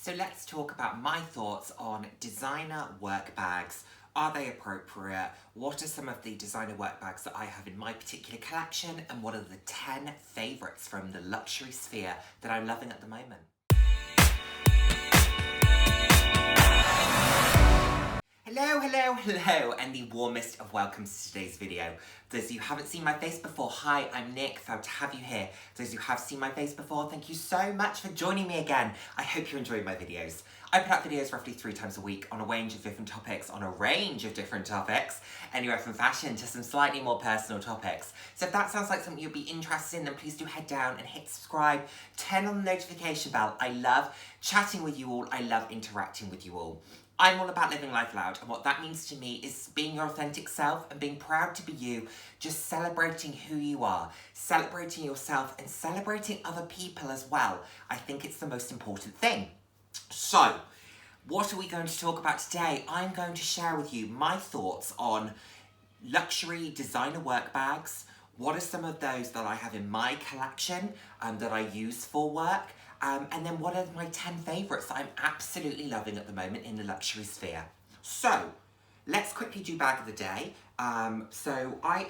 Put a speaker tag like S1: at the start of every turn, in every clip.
S1: So let's talk about my thoughts on designer work bags. Are they appropriate? What are some of the designer work bags that I have in my particular collection? And what are the 10 favourites from the luxury sphere that I'm loving at the moment? Hello, and the warmest of welcomes to today's video. For those of you who haven't seen my face before, hi, I'm Nick, proud to have you here. For those of you who have seen my face before, thank you so much for joining me again. I hope you're enjoying my videos. I put out videos roughly 3 times a week on a range of different topics, anywhere from fashion to some slightly more personal topics. So if that sounds like something you'd be interested in, then please do head down and hit subscribe, turn on the notification bell. I love chatting with you all, I love interacting with you all. I'm all about living life loud, and what that means to me is being your authentic self and being proud to be you, just celebrating who you are, celebrating yourself and celebrating other people as well. I think it's the most important thing. So, what are we going to talk about today? I'm going to share with you my thoughts on luxury designer work bags. What are some of those that I have in my collection that I use for work? And then what are my 10 favourites that I'm absolutely loving at the moment in the luxury sphere. So, let's quickly do bag of the day. So I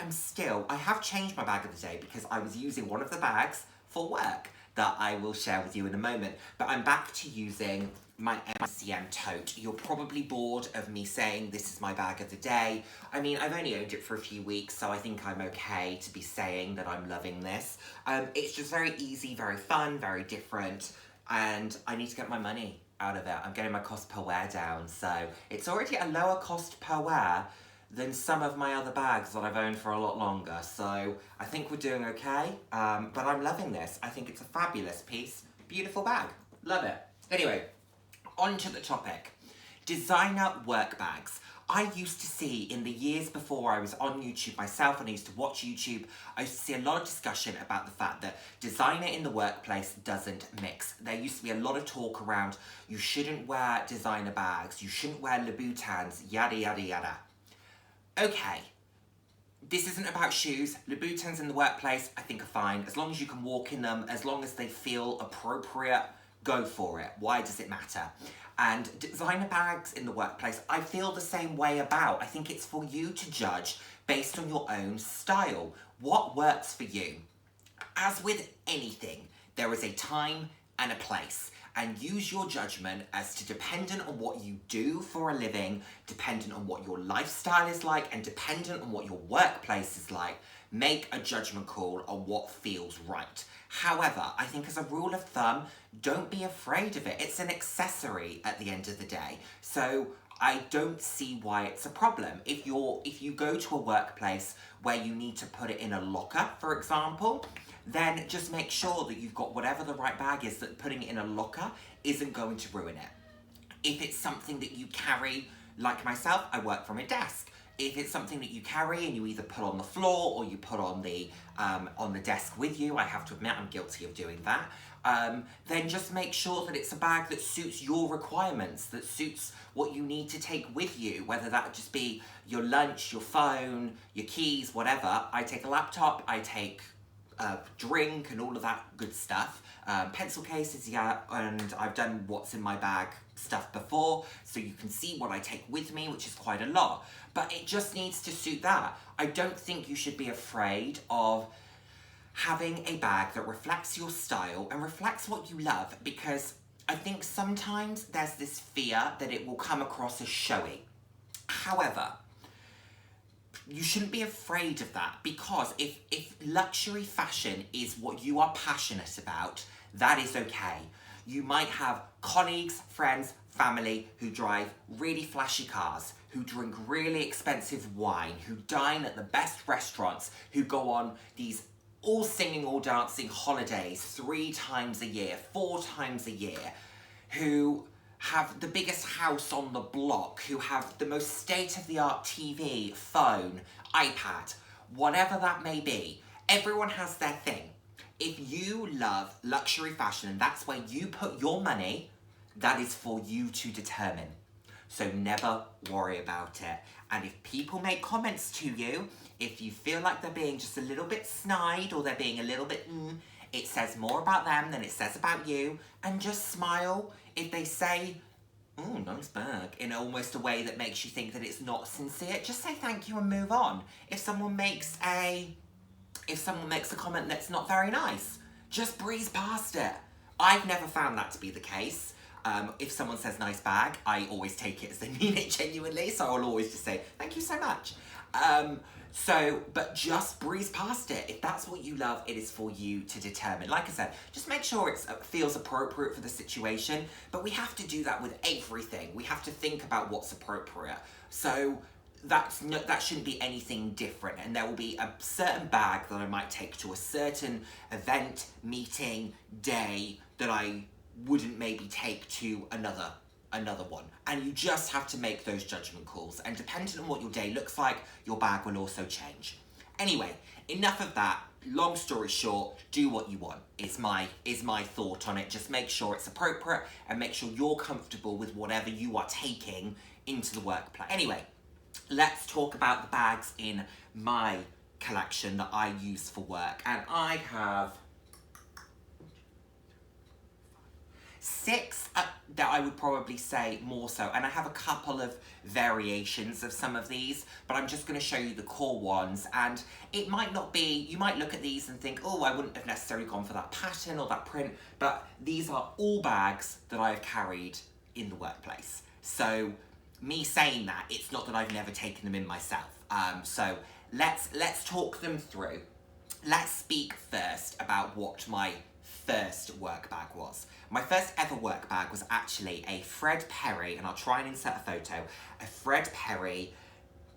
S1: have changed my bag of the day because I was using one of the bags for work that I will share with you in a moment. But I'm back to using my Longchamp Tote. You're probably bored of me saying this is my bag of the day. I mean, I've only owned it for a few weeks, so I think I'm okay to be saying that I'm loving this. It's just very easy, very fun, very different, and I need to get my money out of it. I'm getting my cost per wear down, so it's already a lower cost per wear than some of my other bags that I've owned for a lot longer, so I think we're doing okay, but I'm loving this. I think it's a fabulous piece, beautiful bag, love it. Anyway, on to the topic. Designer work bags. I used to see in the years before I was on YouTube myself and I used to watch YouTube, I used to see a lot of discussion about the fact that designer in the workplace doesn't mix. There used to be a lot of talk around you shouldn't wear designer bags, you shouldn't wear Louboutins, yada yada yada. Okay, this isn't about shoes. Louboutins in the workplace I think are fine. As long as you can walk in them, as long as they feel appropriate, go for it. Why does it matter? And designer bags in the workplace, I feel the same way about. I think it's for you to judge based on your own style. What works for you? As with anything, there is a time and a place. And use your judgment as to, dependent on what you do for a living, dependent on what your lifestyle is like, and dependent on what your workplace is like, make a judgment call on what feels right. However, I think as a rule of thumb, don't be afraid of it. It's an accessory at the end of the day. So I don't see why it's a problem. If you go to a workplace where you need to put it in a locker, for example, then just make sure that you've got whatever the right bag is, that putting it in a locker isn't going to ruin it. If it's something that you carry, like myself, I work from a desk. If it's something that you carry and you either put on the floor or you put on the desk with you, I have to admit I'm guilty of doing that, then just make sure that it's a bag that suits your requirements, that suits what you need to take with you, whether that just be your lunch, your phone, your keys, whatever. I take a laptop, I take a drink and all of that good stuff. Pencil cases, yeah, and I've done what's in my bag stuff before, so you can see what I take with me, which is quite a lot. But it just needs to suit that. I don't think you should be afraid of having a bag that reflects your style and reflects what you love, because I think sometimes there's this fear that it will come across as showy. However, you shouldn't be afraid of that, because if luxury fashion is what you are passionate about, that is okay. You might have colleagues, friends, family who drive really flashy cars, who drink really expensive wine, who dine at the best restaurants, who go on these all singing, all dancing holidays 3 times a year, 4 times a year, who have the biggest house on the block, who have the most state-of-the-art TV, phone, iPad, whatever that may be. Everyone has their thing. If you love luxury fashion and that's where you put your money, that is for you to determine. So never worry about it. And if people make comments to you, if you feel like they're being just a little bit snide or they're being a little bit it says more about them than it says about you, and just smile. if they say, "Oh, nice bag," in almost a way that makes you think that it's not sincere, just say thank you and move on. If someone makes a comment that's not very nice, just breeze past it. I've never found that to be the case. If someone says nice bag, I always take it as they mean it genuinely, so I'll always just say, thank you so much. But just breeze past it. If that's what you love, it is for you to determine. Like I said, just make sure it feels appropriate for the situation, but we have to do that with everything. We have to think about what's appropriate. So that shouldn't be anything different, and there will be a certain bag that I might take to a certain event, meeting, day that I wouldn't maybe take to another one. And you just have to make those judgment calls, and depending on what your day looks like, your bag will also change. Anyway, enough of that. Long story short, do what you want is my thought on it. Just make sure it's appropriate and make sure you're comfortable with whatever you are taking into the workplace. Anyway, let's talk about the bags in my collection that I use for work. And I have 6 that I would probably say more so, and I have a couple of variations of some of these, but I'm just going to show you the core ones. And it might not be, you might look at these and think, oh, I wouldn't have necessarily gone for that pattern or that print, but these are all bags that I've carried in the workplace. So me saying that, it's not that I've never taken them in myself. So let's talk them through. Let's speak first about what my first work bag was. My first ever work bag was actually a Fred Perry, and I'll try and insert a photo, a Fred Perry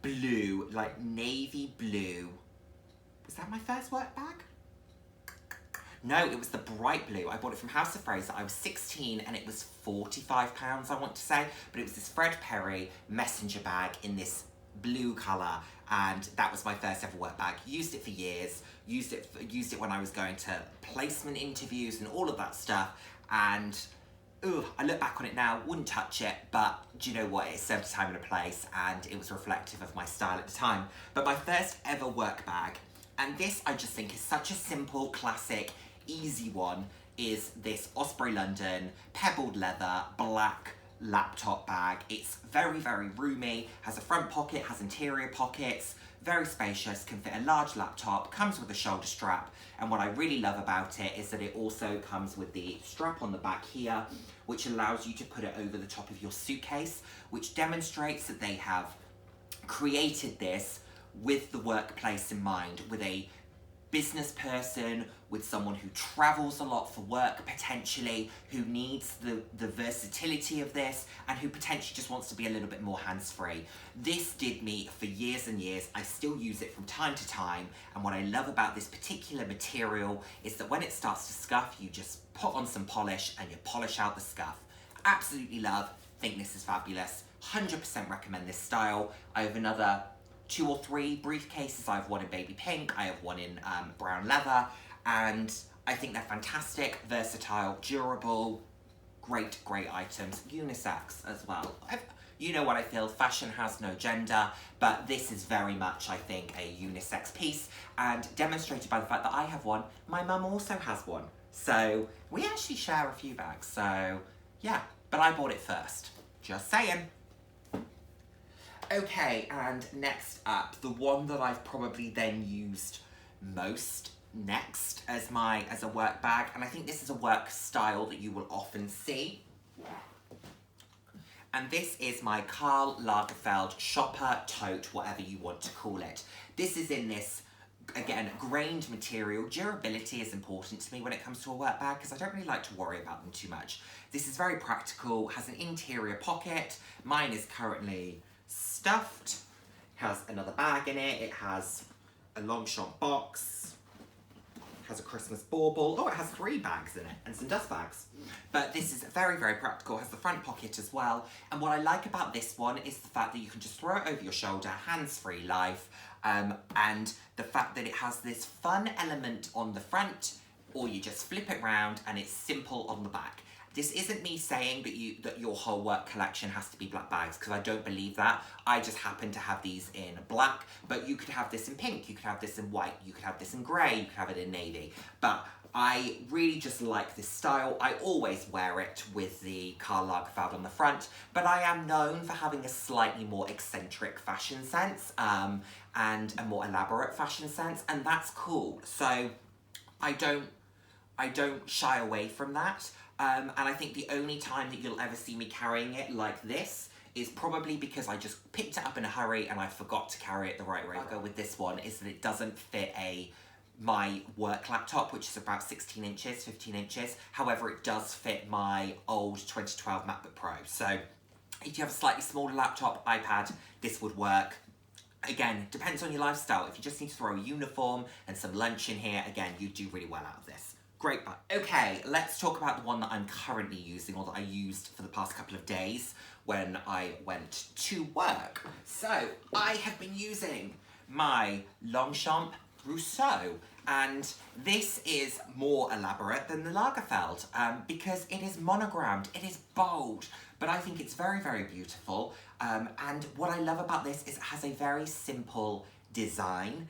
S1: blue, like navy blue. Was that my first work bag? No, it was the bright blue. I bought it from House of Fraser. I was 16 and it was £45, I want to say, but it was this Fred Perry messenger bag in this blue colour, and that was my first ever work bag. Used it for years, used it when I was going to placement interviews and all of that stuff, and I look back on it now, wouldn't touch it, but do you know what, it served a time and a place, and it was reflective of my style at the time. But my first ever work bag, and this I just think is such a simple, classic, easy one, is this Osprey London pebbled leather black laptop bag. It's very, very roomy, has a front pocket, has interior pockets, very spacious, can fit a large laptop, comes with a shoulder strap, and what I really love about it is that it also comes with the strap on the back here, which allows you to put it over the top of your suitcase, which demonstrates that they have created this with the workplace in mind, with a business person, with someone who travels a lot for work potentially, who needs the versatility of this, and who potentially just wants to be a little bit more hands-free. This did me for years and years. I still use it from time to time, and what I love about this particular material is that when it starts to scuff, you just put on some polish and you polish out the scuff. Absolutely love, think this is fabulous, 100% recommend this style. I have another 2 or 3 briefcases. I have one in baby pink, I have one in brown leather, and I think they're fantastic, versatile, durable, great items, unisex as well. You know what I feel, fashion has no gender, but this is very much, I think, a unisex piece, and demonstrated by the fact that I have one, my mum also has one. So we actually share a few bags, so yeah, but I bought it first, just saying. Okay, and next up, the one that I've probably then used most next as a work bag, and I think this is a work style that you will often see. And this is my Karl Lagerfeld shopper tote, whatever you want to call it. This is in this, again, grained material. Durability is important to me when it comes to a work bag because I don't really like to worry about them too much. This is very practical, has an interior pocket. Mine is currently stuffed, has another bag in it, it has a Longchamp box, has a Christmas bauble, oh, it has 3 bags in it, and some dust bags. But this is very, very practical, has the front pocket as well, and what I like about this one is the fact that you can just throw it over your shoulder, hands-free life, and the fact that it has this fun element on the front, or you just flip it round and it's simple on the back. This isn't me saying that your whole work collection has to be black bags, because I don't believe that. I just happen to have these in black, but you could have this in pink, you could have this in white, you could have this in grey, you could have it in navy. But I really just like this style. I always wear it with the Karl Lagerfeld on the front, but I am known for having a slightly more eccentric fashion sense and a more elaborate fashion sense, and that's cool. So I don't shy away from that. And I think the only time that you'll ever see me carrying it like this is probably because I just picked it up in a hurry and I forgot to carry it the right way. I'll go with this one is that it doesn't fit my work laptop, which is about 16 inches, 15 inches. However, it does fit my old 2012 MacBook Pro. So if you have a slightly smaller laptop, iPad, this would work. Again, depends on your lifestyle. If you just need to throw a uniform and some lunch in here, again, you do really well out of this. Great bag. Okay, let's talk about the one that I'm currently using, or that I used for the past couple of days when I went to work. So, I have been using my Longchamp Rousseau, and this is more elaborate than the Lagerfeld because it is monogrammed, it is bold, but I think it's very, very beautiful. And what I love about this is it has a very simple design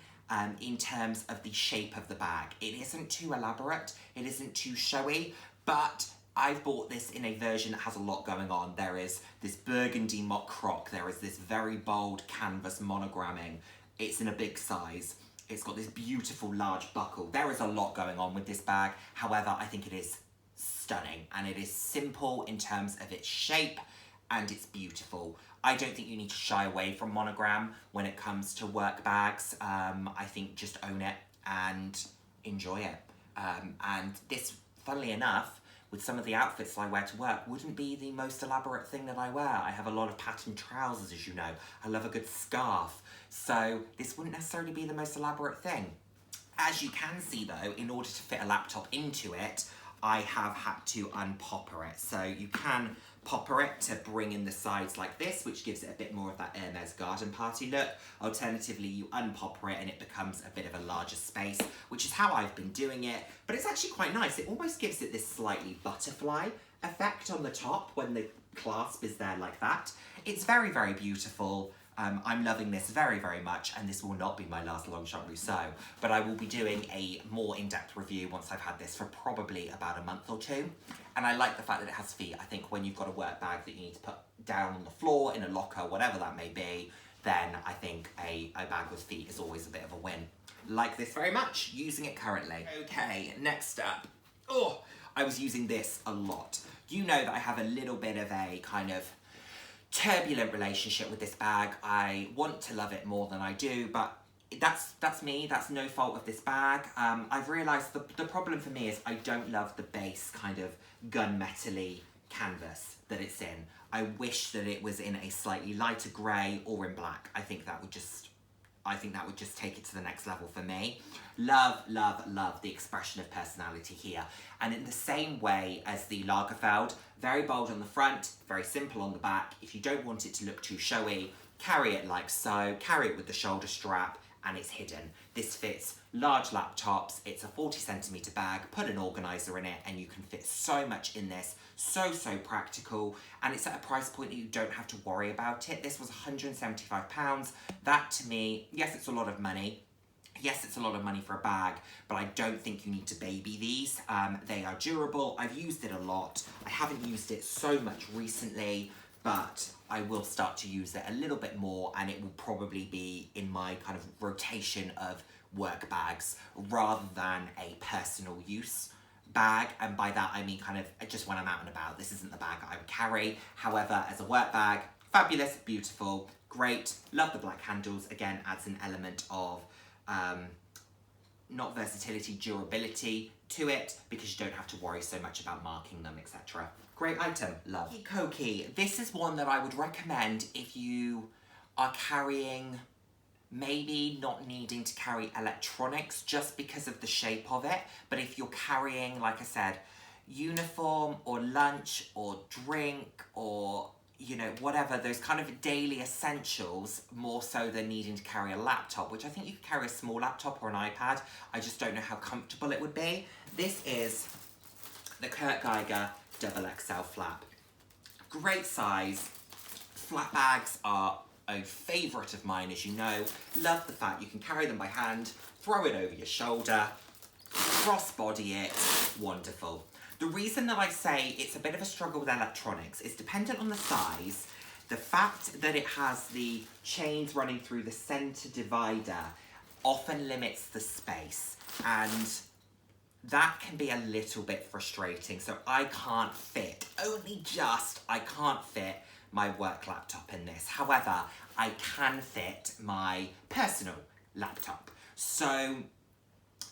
S1: in terms of the shape of the bag. It isn't too elaborate, it isn't too showy, but I've bought this in a version that has a lot going on. There is this burgundy mock croc, there is this very bold canvas monogramming. It's in a big size. It's got this beautiful large buckle. There is a lot going on with this bag. However, I think it is stunning and it is simple in terms of its shape and it's beautiful. I don't think you need to shy away from monogram when it comes to work bags. I think just own it and enjoy it. And this, funnily enough, with some of the outfits I wear to work, wouldn't be the most elaborate thing that I wear. I have a lot of patterned trousers, as you know. I love a good scarf. So this wouldn't necessarily be the most elaborate thing. As you can see though, in order to fit a laptop into it, I have had to unpopper it. So you can popper it to bring in the sides like this, which gives it a bit more of that Hermes garden party look. Alternatively, you unpopper it and it becomes a bit of a larger space, which is how I've been doing it. But it's actually quite nice. It almost gives it this slightly butterfly effect on the top when the clasp is there like that. It's very, very beautiful. I'm loving this very, very much, and this will not be my last Longchamp Rousseau, but I will be doing a more in-depth review once I've had this for probably about a month or two. And I like the fact that it has feet. I think when you've got a work bag that you need to put down on the floor, in a locker, whatever that may be, then I think a bag with feet is always a bit of a win. Like this very much, using it currently. Okay, next up. Oh, I was using this a lot. You know that I have a little bit of a kind of turbulent relationship with this bag. I want to love it more than I do, but that's me. That's no fault of this bag. I've realised the problem for me is I don't love the base kind of gunmetal-y canvas that it's in. I wish that it was in a slightly lighter grey or in black. I think that would just take it to the next level for me. Love, love, love the expression of personality here. And in the same way as the Lagerfeld, very bold on the front, very simple on the back. If you don't want it to look too showy, carry it like so, carry it with the shoulder strap, and it's hidden. This fits large laptops, it's a 40cm bag, put an organiser in it, and you can fit so much in this. So, so practical, and it's at a price point that you don't have to worry about it. This was £175. That to me, yes, it's a lot of money. Yes, it's a lot of money for a bag, but I don't think you need to baby these. They are durable. I've used it a lot. I haven't used it so much recently, but I will start to use it a little bit more, and it will probably be in my kind of rotation of work bags rather than a personal use bag. And by that, I mean kind of just when I'm out and about. This isn't the bag I would carry. However, as a work bag, fabulous, beautiful, great. Love the black handles. Again, adds an element of not versatility, durability to it, because you don't have to worry so much about marking them, etc. Great item, love. Koki, this is one that I would recommend if you are carrying, maybe not needing to carry electronics just because of the shape of it, but if you're carrying, like I said, uniform or lunch or drink or, you know, whatever, those kind of daily essentials, more so than needing to carry a laptop, which I think you could carry a small laptop or an iPad. I just don't know how comfortable it would be. This is the Geiger XXL flap. Great size. Flap bags are a favourite of mine, as you know. Love the fact you can carry them by hand, throw it over your shoulder, crossbody it, wonderful. The reason that I say it's a bit of a struggle with electronics is dependent on the size. The fact that it has the chains running through the centre divider often limits the space, and that can be a little bit frustrating. So I can't fit, I can't fit my work laptop in this. However, I can fit my personal laptop. So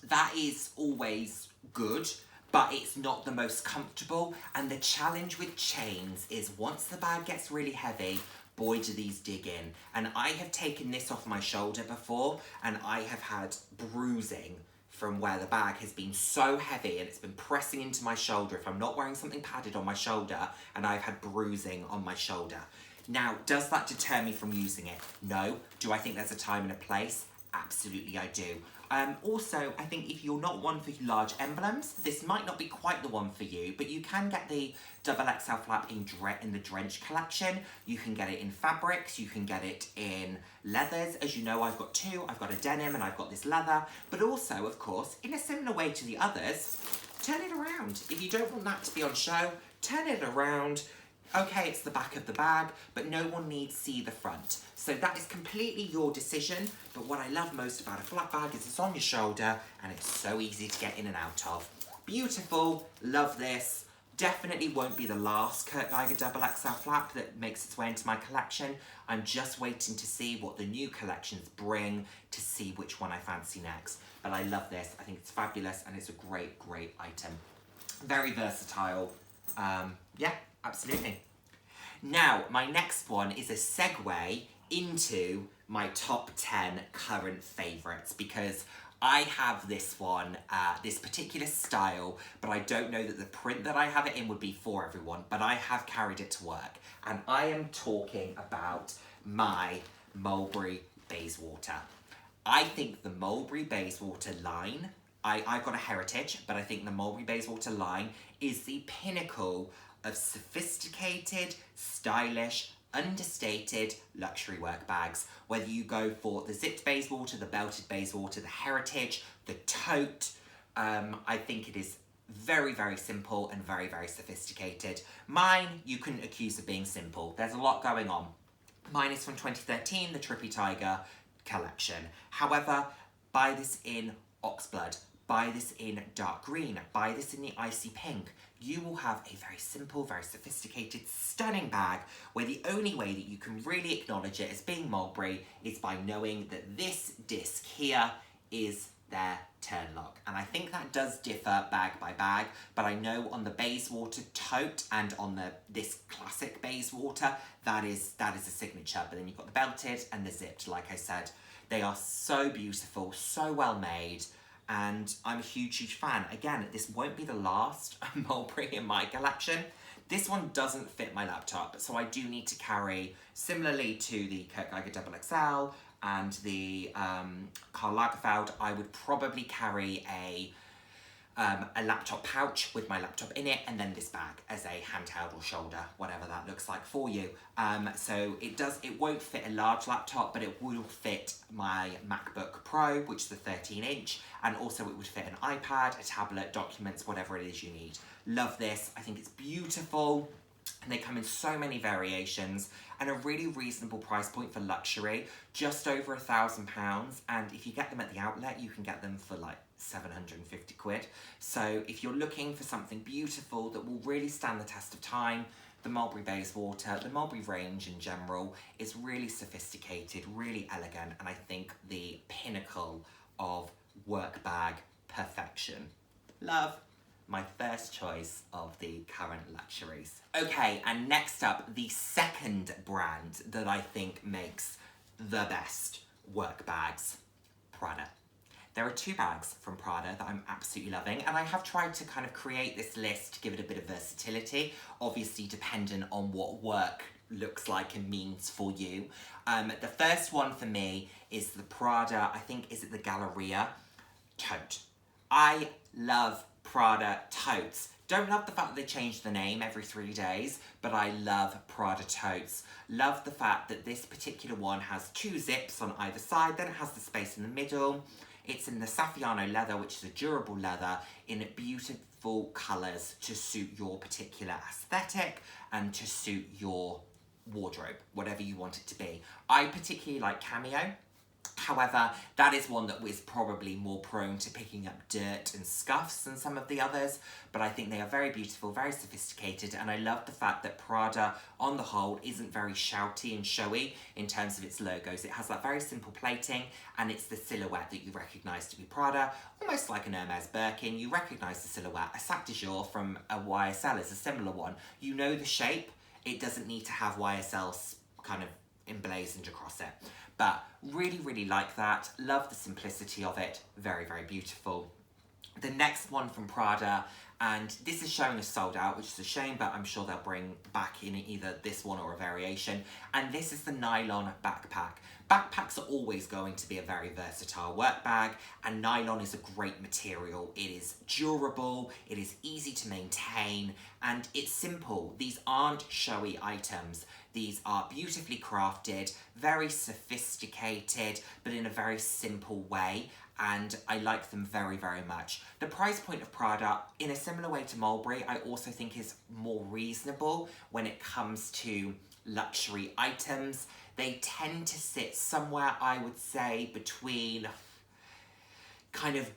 S1: that is always good, but it's not the most comfortable. And the challenge with chains is once the bag gets really heavy, boy, do these dig in. And I have taken this off my shoulder before, and I have had bruising from where the bag has been so heavy and it's been pressing into my shoulder if I'm not wearing something padded on my shoulder, and I've had bruising on my shoulder. Now, does that deter me from using it? No. Do I think there's a time and a place? Absolutely I do. Also, I think if you're not one for large emblems, this might not be quite the one for you, but you can get the XXL flap in the Drench collection. You can get it in fabrics, you can get it in leathers. As you know, I've got two. I've got a denim and I've got this leather, but also, of course, in a similar way to the others, turn it around. If you don't want that to be on show, turn it around. Okay, it's the back of the bag, but no one needs to see the front. So that is completely your decision, but what I love most about a flat bag is it's on your shoulder and it's so easy to get in and out of. Beautiful, love this. Definitely won't be the last Geiger XXL flap that makes its way into my collection. I'm just waiting to see what the new collections bring to see which one I fancy next. But I love this, I think it's fabulous and it's a great, great item. Very versatile, yeah. Absolutely. Now, my next one is a segue into my top 10 current favourites, because I have this one, this particular style, but I don't know that the print that I have it in would be for everyone, but I have carried it to work. And I am talking about my Mulberry Bayswater. I think the Mulberry Bayswater line, I've got a heritage, but I think the Mulberry Bayswater line is the pinnacle of sophisticated, stylish, understated luxury work bags. Whether you go for the zipped Bayswater, the belted Bayswater, the heritage, the tote, I think it is very, very simple and very, very sophisticated. Mine, you couldn't accuse of being simple. There's a lot going on. Mine is from 2013, the Trippy Tiger collection. However, buy this in Oxblood, buy this in dark green, buy this in the icy pink. You will have a very simple, very sophisticated, stunning bag where the only way that you can really acknowledge it as being Mulberry is by knowing that this disc here is their turn lock. And I think that does differ bag by bag, but I know on the Bayswater tote and on this classic Bayswater, that is a signature. But then you've got the belted and the zipped, like I said. They are so beautiful, so well made. And I'm a huge, huge fan. Again, this won't be the last Mulberry in my collection. This one doesn't fit my laptop, so I do need to carry, similarly to the Geiger XXL and the Karl Lagerfeld, I would probably carry a laptop pouch with my laptop in it, and then this bag as a handheld or shoulder, whatever that looks like for you. So it won't fit a large laptop, but it will fit my MacBook Pro, which is the 13-inch, and also it would fit an iPad, a tablet, documents, whatever it is you need. Love this. I think it's beautiful. And they come in so many variations and a really reasonable price point for luxury, just over £1,000. And if you get them at the outlet, you can get them for like 750 quid. So if you're looking for something beautiful that will really stand the test of time, the Mulberry Bayswater, the Mulberry range in general, is really sophisticated, really elegant, and I think the pinnacle of work bag perfection. Love. My first choice of the current luxuries. Okay, and next up, the second brand that I think makes the best work bags, Prada. There are two bags from Prada that I'm absolutely loving, and I have tried to kind of create this list to give it a bit of versatility, obviously dependent on what work looks like and means for you. The first one for me is the Prada, I think, is it the Galleria tote. I love Prada totes. Don't love the fact that they change the name every 3 days, but I love Prada totes. Love the fact that this particular one has two zips on either side, then it has the space in the middle. It's in the Saffiano leather, which is a durable leather, in beautiful colours to suit your particular aesthetic and to suit your wardrobe, whatever you want it to be. I particularly like cameo. However, that is one that is probably more prone to picking up dirt and scuffs than some of the others, but I think they are very beautiful, very sophisticated, and I love the fact that Prada, on the whole, isn't very shouty and showy in terms of its logos. It has that very simple plating, and it's the silhouette that you recognise to be Prada, almost like an Hermes Birkin. You recognise the silhouette. A Sac de Jour from a YSL is a similar one. You know the shape. It doesn't need to have YSL kind of emblazoned across it. But really, really like that. Love the simplicity of it. Very, very beautiful. The next one from Prada, and this is showing as sold out, which is a shame, but I'm sure they'll bring back in either this one or a variation. And this is the Nylon Backpack. Backpacks are always going to be a very versatile work bag, and nylon is a great material. It is durable, it is easy to maintain, and it's simple. These aren't showy items. These are beautifully crafted, very sophisticated, but in a very simple way, and I like them very, very much. The price point of Prada, in a similar way to Mulberry, I also think is more reasonable when it comes to luxury items. They tend to sit somewhere, I would say, between kind of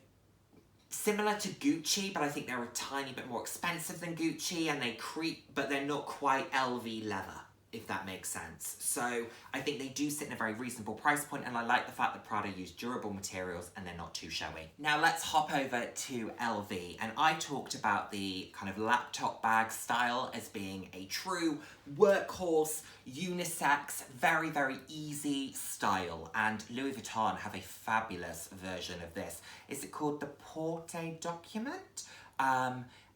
S1: similar to Gucci, but I think they're a tiny bit more expensive than Gucci, and they creep, but they're not quite LV leather, if that makes sense. So I think they do sit in a very reasonable price point, and I like the fact that Prada use durable materials and they're not too showy. Now let's hop over to LV, and I talked about the kind of laptop bag style as being a true workhorse, unisex, very, very easy style, and Louis Vuitton have a fabulous version of this. Is it called the Porte Document?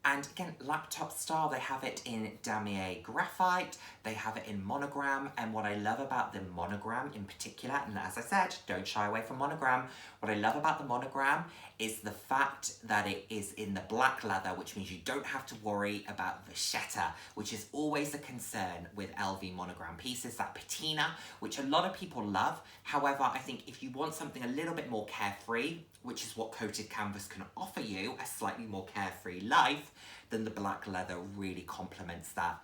S1: And again, laptop style, they have it in Damier Graphite, they have it in monogram, and what I love about the monogram in particular, and as I said, don't shy away from monogram, what I love about the monogram is the fact that it is in the black leather, which means you don't have to worry about vachetta, which is always a concern with LV monogram pieces, that patina, which a lot of people love. However, I think if you want something a little bit more carefree, which is what coated canvas can offer you, a slightly more carefree life, then the black leather really complements that.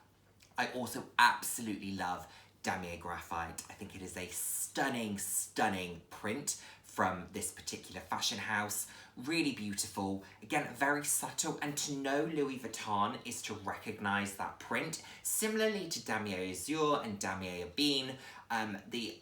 S1: I also absolutely love Damier Graphite. I think it is a stunning, stunning print from this particular fashion house. Really beautiful. Again, very subtle, and to know Louis Vuitton is to recognise that print. Similarly to Damier Azur and Damier Ebene, the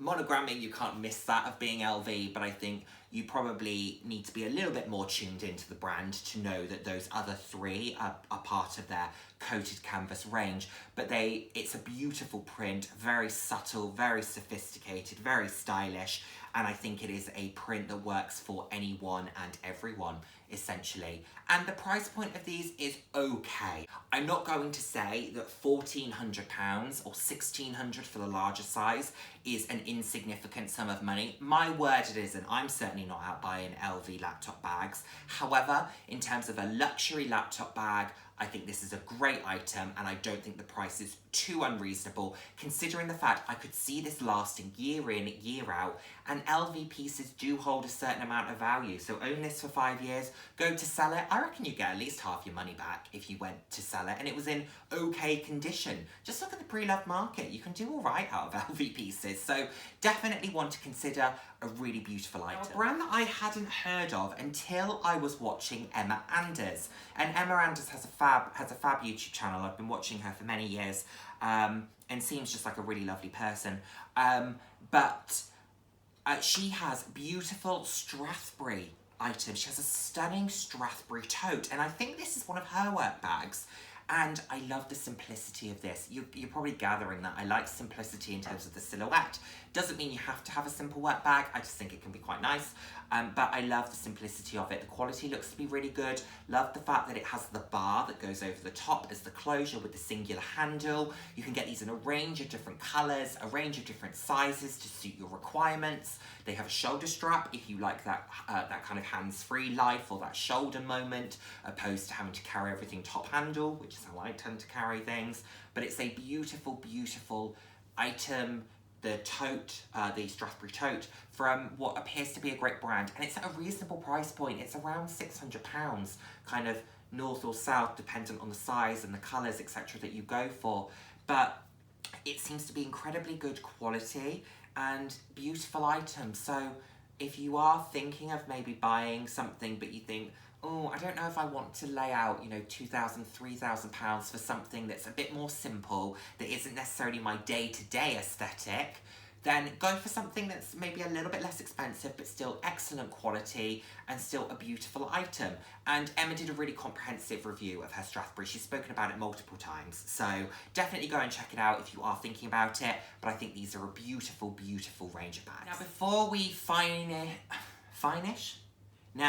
S1: monogramming, you can't miss that of being LV, but I think you probably need to be a little bit more tuned into the brand to know that those other three are part of their coated canvas range. But it's a beautiful print, very subtle, very sophisticated, very stylish, and I think it is a print that works for anyone and everyone, essentially. And the price point of these is okay. I'm not going to say that £1,400 or £1,600 for the larger size is an insignificant sum of money. My word, it isn't. I'm certainly not out buying LV laptop bags. However, in terms of a luxury laptop bag, I think this is a great item, and I don't think the price is too unreasonable, considering the fact I could see this lasting year in, year out, and LV pieces do hold a certain amount of value. So own this for 5 years, go to sell it, I reckon you get at least half your money back if you went to sell it, and it was in okay condition. Just look at the pre-loved market, you can do all right out of LV pieces, so definitely one to consider, a really beautiful item. Now, a brand that I hadn't heard of until I was watching Emma Anders, and Emma Anders has a fab YouTube channel. I've been watching her for many years, and seems just like a really lovely person. But she has beautiful Strathmore items. She has a stunning Strathmore tote, and I think this is one of her work bags. And I love the simplicity of this. You're probably gathering that I like simplicity in terms of the silhouette. Doesn't mean you have to have a simple work bag. I just think it can be quite nice. But I love the simplicity of it. The quality looks to be really good. Love the fact that it has the bar that goes over the top as the closure with the singular handle. You can get these in a range of different colours, a range of different sizes to suit your requirements. They have a shoulder strap if you like that kind of hands-free life or that shoulder moment, opposed to having to carry everything top handle, which is how I tend to carry things. But it's a beautiful, beautiful item. the tote, the Strathmore Tote, from what appears to be a great brand, and it's at a reasonable price point. It's around £600, kind of north or south, dependent on the size and the colours, etc. that you go for. But it seems to be incredibly good quality and beautiful items. So if you are thinking of maybe buying something, but you think, oh, I don't know if I want to lay out, you know, £2,000, £3,000 for something that's a bit more simple, that isn't necessarily my day-to-day aesthetic, then go for something that's maybe a little bit less expensive, but still excellent quality and still a beautiful item. And Emma did a really comprehensive review of her Strathmore. She's spoken about it multiple times, so definitely go and check it out if you are thinking about it. But I think these are a beautiful, beautiful range of bags. Now,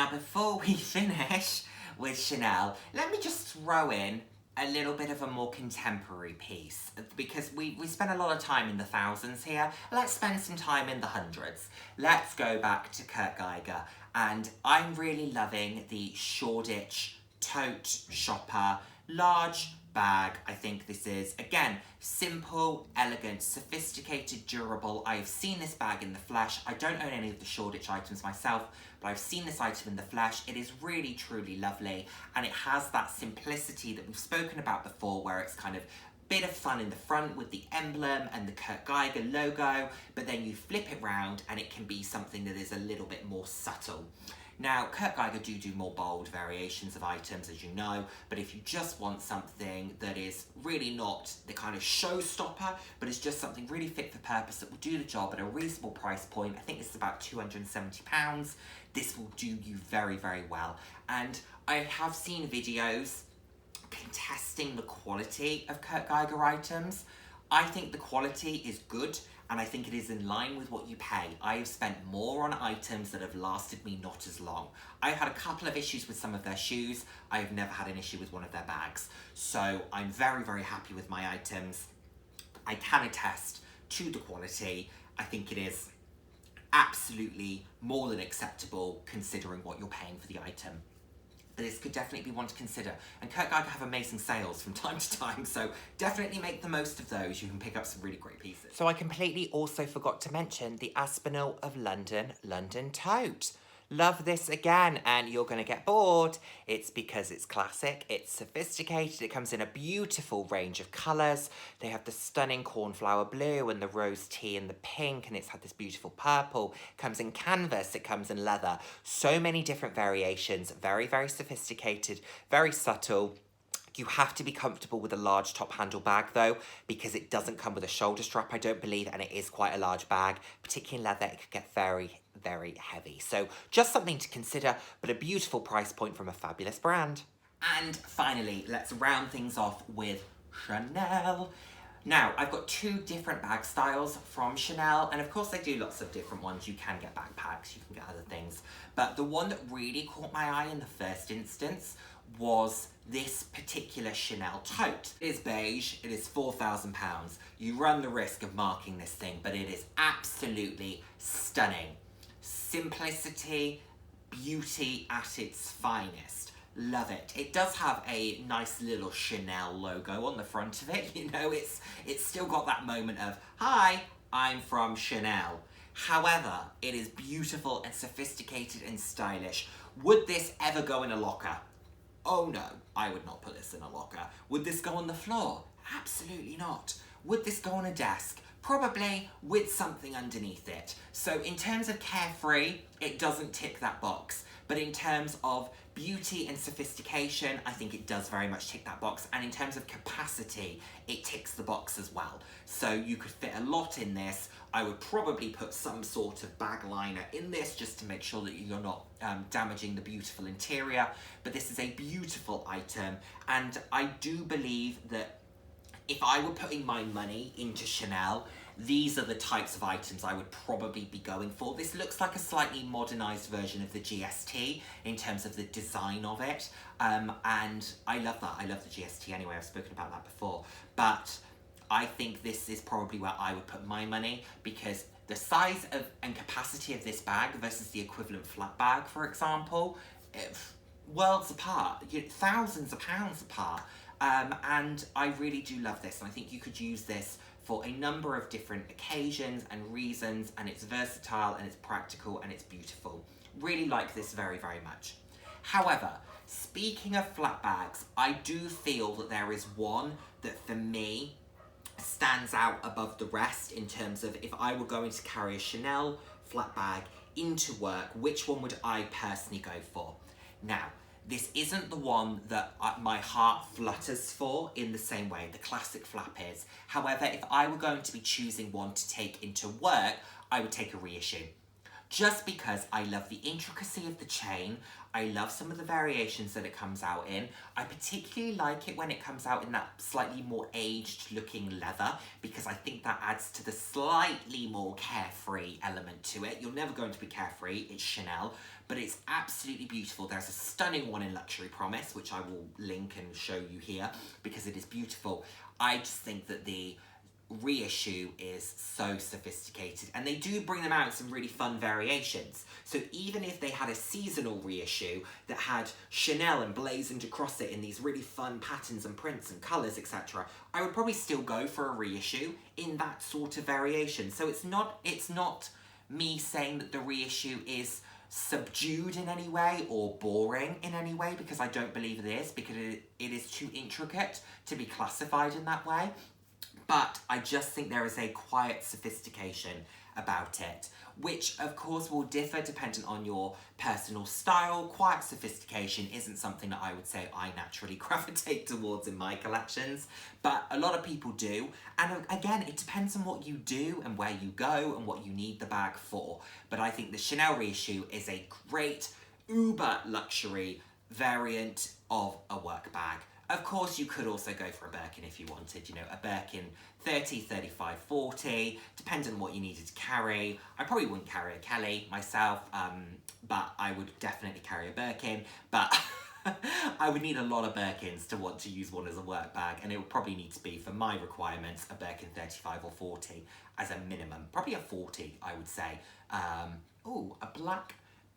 S1: before we finish with Chanel, let me just throw in a little bit of a more contemporary piece, because we spent a lot of time in the thousands here. Let's spend some time in the hundreds. Let's go back to Kurt Geiger, and I'm really loving the Shoreditch Tote Shopper large bag. I think this is, again, simple, elegant, sophisticated, durable. I've seen this bag in the flesh. I don't own any of the Shoreditch items myself, but I've seen this item in the flesh. It is really, truly lovely, and it has that simplicity that we've spoken about before, where it's kind of bit of fun in the front with the emblem and the Kurt Geiger logo, but then you flip it round and it can be something that is a little bit more subtle. Now, Kurt Geiger do more bold variations of items, as you know, but if you just want something that is really not the kind of showstopper, but it's just something really fit for purpose that will do the job at a reasonable price point, I think this is about £270, this will do you very, very well. And I have seen videos contesting the quality of Kurt Geiger items. I think the quality is good, and I think it is in line with what you pay. I have spent more on items that have lasted me not as long. I've had a couple of issues with some of their shoes. I've never had an issue with one of their bags. So I'm very, very happy with my items. I can attest to the quality. I think it is absolutely more than acceptable considering what you're paying for the item. This could definitely be one to consider. And Kurt Geiger have amazing sales from time to time, so definitely make the most of those. You can pick up some really great pieces. So I completely also forgot to mention the Aspinol of London Tote. Love this again, and you're going to get bored. It's because it's classic, it's sophisticated, it comes in a beautiful range of colours. They have the stunning cornflower blue and the rose tea and the pink, and it's had this beautiful purple. It comes in canvas, it comes in leather. So many different variations, very, very sophisticated, very subtle. You have to be comfortable with a large top handle bag though, because it doesn't come with a shoulder strap, I don't believe, and it is quite a large bag. Particularly in leather, it could get very, very heavy. So just something to consider, but a beautiful price point from a fabulous brand. And finally, let's round things off with Chanel. Now, I've got two different bag styles from Chanel, and of course they do lots of different ones. You can get backpacks, you can get other things, but the one that really caught my eye in the first instance was this particular Chanel tote. It is beige, it is £4,000. You run the risk of marking this thing, but it is absolutely stunning. Simplicity, beauty at its finest. Love it. It does have a nice little Chanel logo on the front of it. You know, it's still got that moment of, hi, I'm from Chanel. However, it is beautiful and sophisticated and stylish. Would this ever go in a locker? Oh no, I would not put this in a locker. Would this go on the floor? Absolutely not. Would this go on a desk? Probably, with something underneath it. So in terms of carefree, it doesn't tick that box. But in terms of beauty and sophistication, I think it does very much tick that box. And in terms of capacity, it ticks the box as well. So you could fit a lot in this. I would probably put some sort of bag liner in this just to make sure that you're not damaging the beautiful interior. But this is a beautiful item, and I do believe that if I were putting my money into Chanel, these are the types of items I would probably be going for. This looks like a slightly modernised version of the GST in terms of the design of it, and I love that. I love the GST anyway, I've spoken about that before, but I think this is probably where I would put my money, because the size of and capacity of this bag versus the equivalent flat bag, for example, worlds apart, thousands of pounds apart. And I really do love this, and I think you could use this for a number of different occasions and reasons, and it's versatile and it's practical and it's beautiful. Really like this very, very much. However, speaking of flat bags, I do feel that there is one that for me stands out above the rest in terms of if I were going to carry a Chanel flat bag into work, which one would I personally go for? Now, this isn't the one that my heart flutters for in the same way the classic flap is. However, if I were going to be choosing one to take into work, I would take a reissue. Just because I love the intricacy of the chain, I love some of the variations that it comes out in. I particularly like it when it comes out in that slightly more aged looking leather, because I think that adds to the slightly more carefree element to it. You're never going to be carefree, it's Chanel, but it's absolutely beautiful. There's a stunning one in Luxury Promise, which I will link and show you here, because it is beautiful. I just think that the reissue is so sophisticated, and they do bring them out in some really fun variations. So even if they had a seasonal reissue that had Chanel emblazoned across it in these really fun patterns and prints and colours, etc., I would probably still go for a reissue in that sort of variation. So it's not me saying that the reissue is subdued in any way or boring in any way, because I don't believe it is, because it is too intricate to be classified in that way. But I just think there is a quiet sophistication about it, which of course will differ dependent on your personal style. Quiet sophistication isn't something that I would say I naturally gravitate towards in my collections, but a lot of people do. And again, it depends on what you do and where you go and what you need the bag for. But I think the Chanel reissue is a great uber luxury variant of a work bag. Of course, you could also go for a Birkin if you wanted, you know, a Birkin 30, 35, 40, depending on what you needed to carry. I probably wouldn't carry a Kelly myself, but I would definitely carry a Birkin, but I would need a lot of Birkins to want to use one as a work bag, and it would probably need to be, for my requirements, a Birkin 35 or 40 as a minimum. Probably a 40, I would say. A black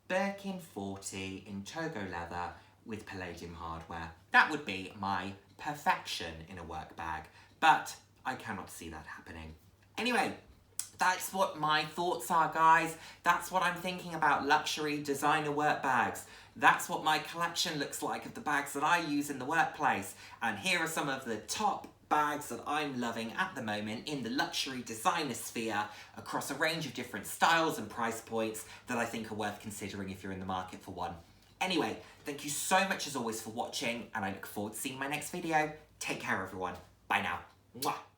S1: Birkin 40 in Togo leather with palladium hardware. That would be my perfection in a work bag, but I cannot see that happening. Anyway, that's what my thoughts are, guys. That's what I'm thinking about luxury designer work bags. That's what my collection looks like of the bags that I use in the workplace. And here are some of the top bags that I'm loving at the moment in the luxury designer sphere across a range of different styles and price points that I think are worth considering if you're in the market for one. Anyway, thank you so much as always for watching, and I look forward to seeing my next video. Take care, everyone. Bye now. Mwah.